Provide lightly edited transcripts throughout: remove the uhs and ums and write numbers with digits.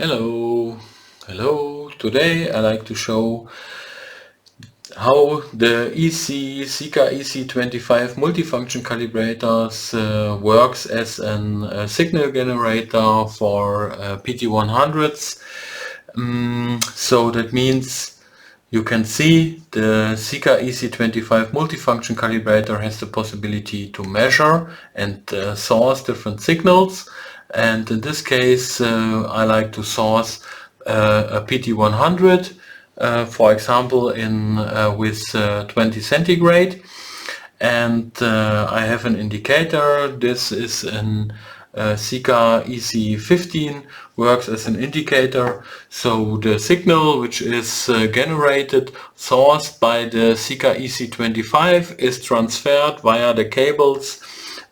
Hello. Today I like to show how the SIKa EC25 multifunction calibrators works as a signal generator for Pt100s. So that means you can see the SIKa EC25 multifunction calibrator has the possibility to measure and source different signals. And in this case I like to source a Pt100, for example with 20 centigrade, and I have an indicator. This is an SIKA EC15, works as an indicator. So the signal which is generated, sourced by the SIKA EC25, is transferred via the cables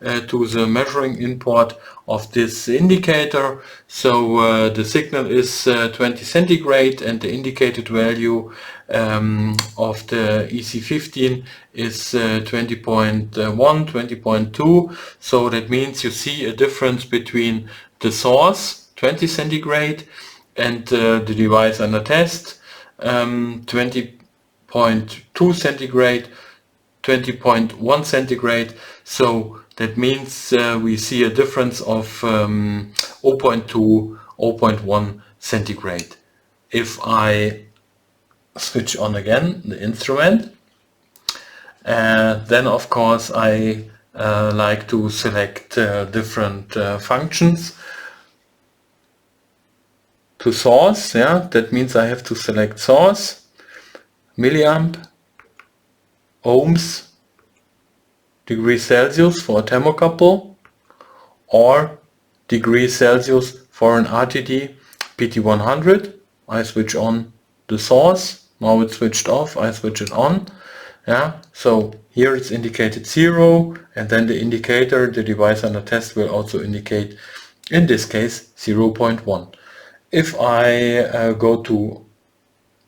to the measuring input of this indicator. So the signal is 20 centigrade and the indicated value of the EC15 is 20.1, 20.2. So that means you see a difference between the source, 20 centigrade, and the device under test, 20.2 centigrade, 20.1 centigrade. So that means we see a difference of 0.2, 0.1 centigrade. If I switch on again the instrument, then of course I like to select different functions to source. That means I have to select source, milliamp, ohms, degrees Celsius for a thermocouple, or degrees Celsius for an RTD Pt100. I switch on the source. Now it's switched off. I switch it on. So here it's indicated 0, and then the indicator, the device under test, will also indicate, in this case, 0.1. If I go to,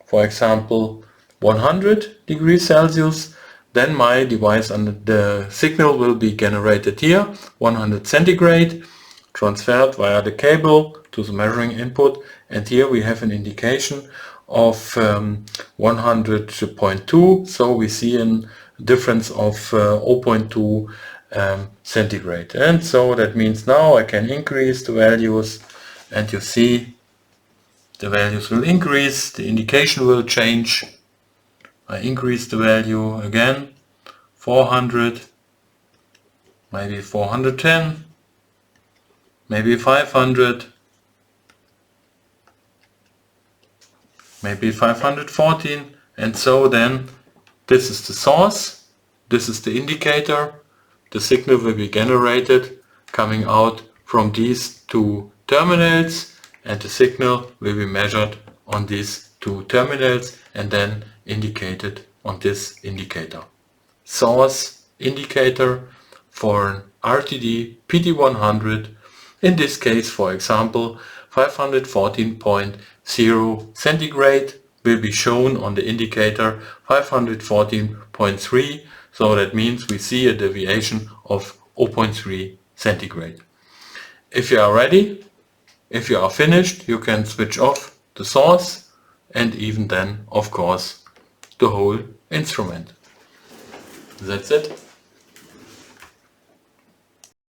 for example, 100 degrees Celsius, then my device under the signal will be generated here, 100 centigrade, transferred via the cable to the measuring input, and here we have an indication of 100.2, so we see a difference of 0.2 centigrade. And so that means now I can increase the values, and you see the values will increase, the indication will change. I increase the value again, 400, maybe 410, maybe 500, maybe 514, and so then this is the source, this is the indicator, the signal will be generated coming out from these two terminals, and the signal will be measured on these two terminals and then indicated on this indicator. Source indicator for an RTD Pt100, in this case, for example, 514.0 centigrade, will be shown on the indicator 514.3, so that means we see a deviation of 0.3 centigrade. If you are ready, if you are finished, you can switch off the source and even then, of course, the whole instrument. That's it.